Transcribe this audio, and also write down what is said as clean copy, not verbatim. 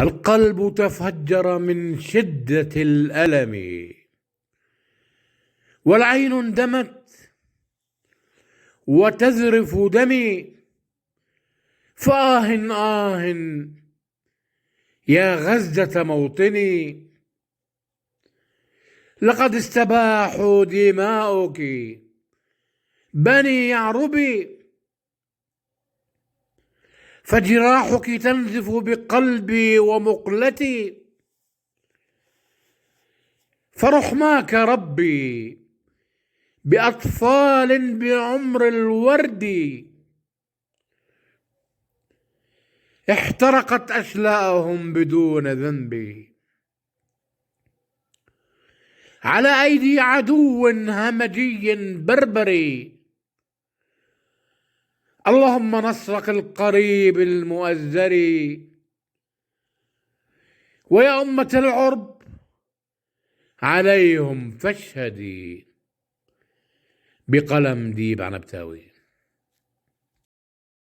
القلب تفجر من شدة الألم، والعين اندمت وتذرف دمي، فآه آه يا غزة موطني، لقد استباحوا دماؤك بني يعربي، فجراحك تنزف بقلبي ومقلتي، فرحماك ربي بأطفال بعمر الورد، احترقت أشلاءهم بدون ذنب، على أيدي عدو همجي بربري. اللهم نصرك القريب المؤزر، ويا أمة العرب عليهم فاشهدي. بقلم ديب عنبتاوي.